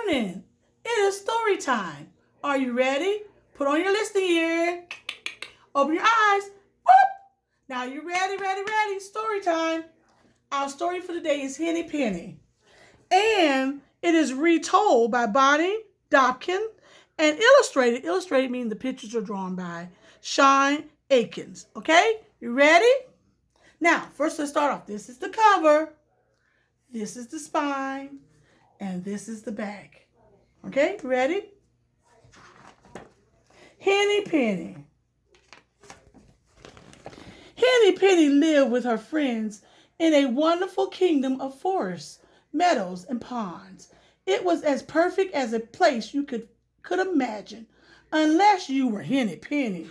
morning. It is story time. Are you ready? Put on your listening ear. Open your eyes. Whoop! Now you ready? Story time. Our story for today is Henny Penny. And it is retold by Bonnie Dobkin and illustrated. Illustrated meaning the pictures are drawn by Sean Akins. Okay? You ready? Now, first let's start off. This is the cover. This is the spine. And this is the back. Okay, ready? Henny Penny. Henny Penny lived with her friends in a wonderful kingdom of forests, meadows, and ponds. It was as perfect as a place you could imagine, unless you were Henny Penny.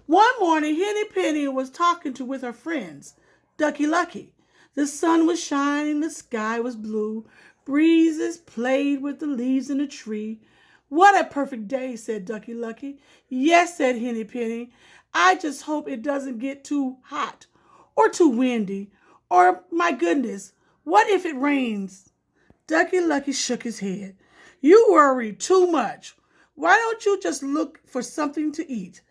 One morning, Henny Penny was talking with her friends, Ducky Lucky. The sun was shining, the sky was blue, breezes played with the leaves in the tree. What a perfect day, said Ducky Lucky. Yes, said Henny Penny. I just hope it doesn't get too hot or too windy. Or, my goodness, what if it rains? Ducky Lucky shook his head. You worry too much. Why don't you just look for something to eat?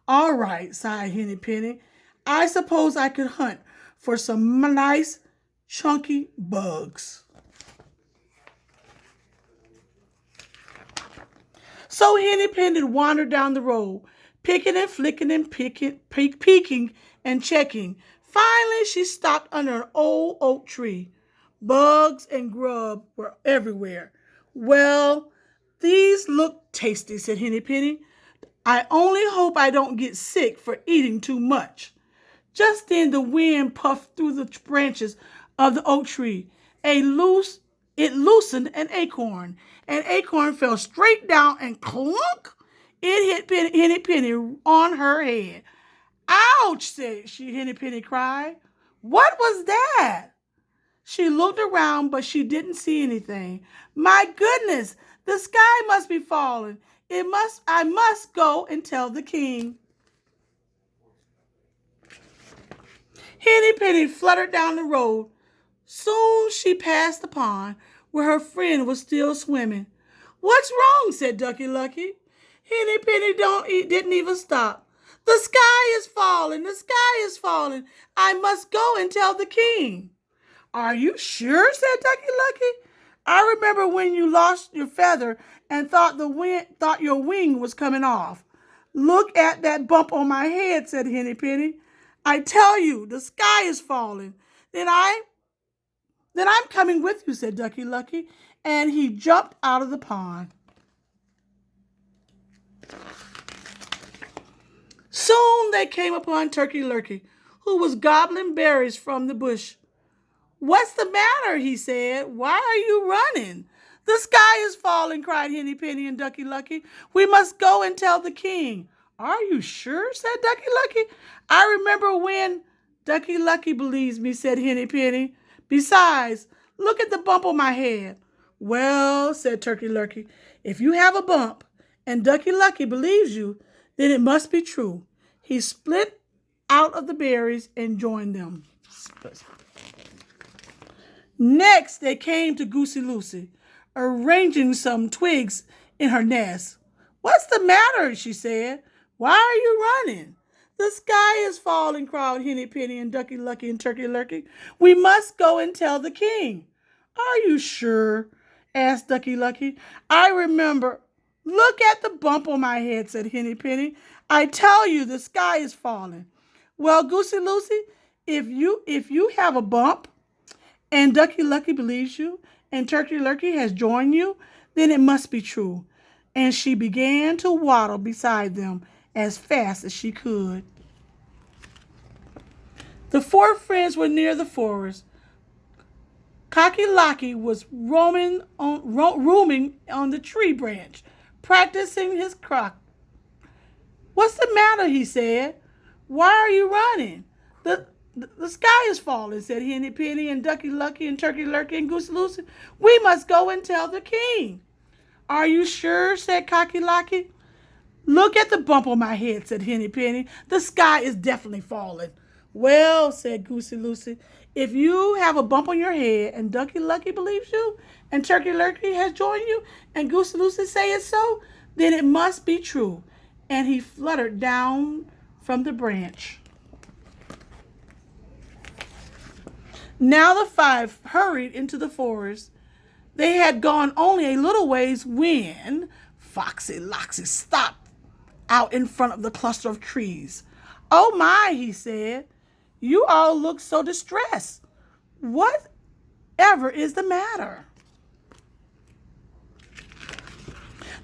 All right, sighed Henny Penny. I suppose I could hunt for some nice, chunky bugs. So Henny Penny wandered down the road, picking and flicking and peeking and checking. Finally, she stopped under an old oak tree. Bugs and grub were everywhere. Well, these look tasty, said Henny Penny. I only hope I don't get sick for eating too much. Just then the wind puffed through the branches of the oak tree. It loosened an acorn. An acorn fell straight down and clunk! It hit Henny Penny on her head. Ouch, said Henny Penny cried. What was that? She looked around, but she didn't see anything. My goodness, the sky must be falling. I must go and tell the king. Henny Penny fluttered down the road. Soon she passed the pond where her friend was still swimming. What's wrong? Said Ducky Lucky. Henny Penny didn't even stop. The sky is falling. The sky is falling. I must go and tell the king. Are you sure? Said Ducky Lucky. I remember when you lost your feather and thought your wing was coming off. Look at that bump on my head, said Henny Penny. I tell you, the sky is falling. Then I'm coming with you, said Ducky Lucky, and he jumped out of the pond. Soon they came upon Turkey Lurkey, who was gobbling berries from the bush. What's the matter? He said. Why are you running? The sky is falling, cried Henny Penny and Ducky Lucky. We must go and tell the king. Are you sure? Said Ducky Lucky. I remember when. Ducky Lucky believes me, said Henny Penny. Besides, look at the bump on my head. Well, said Turkey Lurkey, if you have a bump and Ducky Lucky believes you, then it must be true. He split out of the berries and joined them. Next, they came to Goosey Lucy, arranging some twigs in her nest. What's the matter? She said. Why are you running? The sky is falling, cried Henny Penny and Ducky Lucky and Turkey Lurkey. We must go and tell the king. Are you sure? Asked Ducky Lucky. I remember. Look at the bump on my head, said Henny Penny. I tell you, the sky is falling. Well, Goosey Lucy, if you have a bump and Ducky Lucky believes you and Turkey Lurkey has joined you, then it must be true. And she began to waddle beside them as fast as she could. The four friends were near the forest. Cocky Locky was roaming on the tree branch, practicing his crock. What's the matter? He said. Why are you running? The sky is falling, said Henny Penny and Ducky Lucky and Turkey Lurkey and Goosey Lucy. We must go and tell the king. Are you sure? Said Cocky Locky. Look at the bump on my head, said Henny Penny. The sky is definitely falling. Well, said Goosey Lucy, If you have a bump on your head and Ducky Lucky believes you, and Turkey Lurkey has joined you, and Goosey Lucy say it's so, then it must be true. And he fluttered down from the branch. Now the five hurried into the forest. They had gone only a little ways when Foxy Loxy stopped out in front of the cluster of trees. "Oh my," he said, "you all look so distressed. Whatever is the matter?"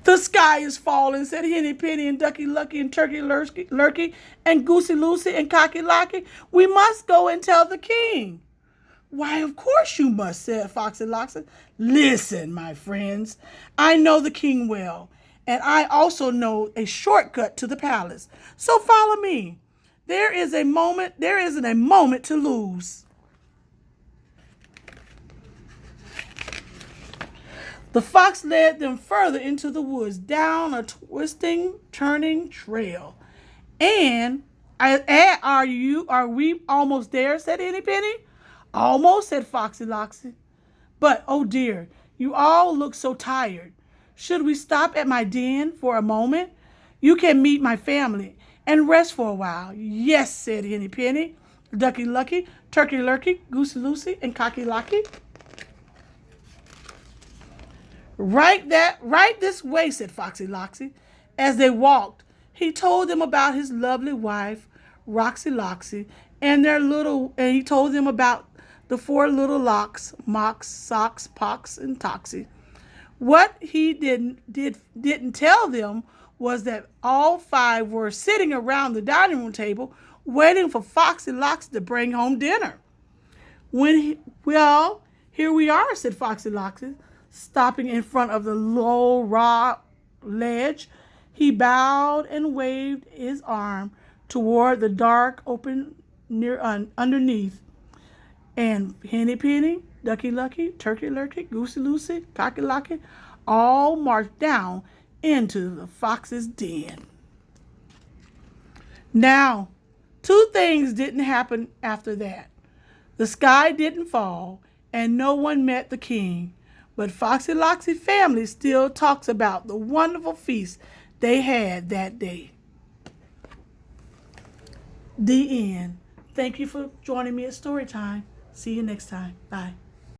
"The sky is falling," said Henny Penny and Ducky Lucky and Turkey Lurkey and Goosey Lucy and Cocky Locky. "We must go and tell the king." "Why, of course you must," said Foxy Loxy. "Listen, my friends, I know the king well, and I also know a shortcut to the palace. So follow me. There isn't a moment to lose." The fox led them further into the woods, down a twisting, turning trail. "And are we almost there?" said Henny Penny. "Almost," said Foxy Loxy. "But, oh dear, you all look so tired. Should we stop at my den for a moment? You can meet my family and rest for a while." "Yes," said Henny Penny, Ducky Lucky, Turkey Lurkey, Goosey Lucy, and Cocky Locky. Right this way," said Foxy Loxy. As they walked, he told them about his lovely wife, Roxy Loxy, and he told them about the four little locks, Mox, Socks, Pox, and Toxy. What he didn't tell them was that all five were sitting around the dining room table waiting for Foxy Loxy to bring home dinner. "Well, here we are," said Foxy Loxy, stopping in front of the low rock ledge. He bowed and waved his arm toward the dark open underneath. And Henny Penny, Ducky Lucky, Turkey Lurkey, Goosey Lucy, Cocky Locky all marched down into the fox's den. Now, two things didn't happen after that. The sky didn't fall, and no one met the king. But Foxy Loxy's family still talks about the wonderful feast they had that day. The end. Thank you for joining me at Storytime. See you next time. Bye.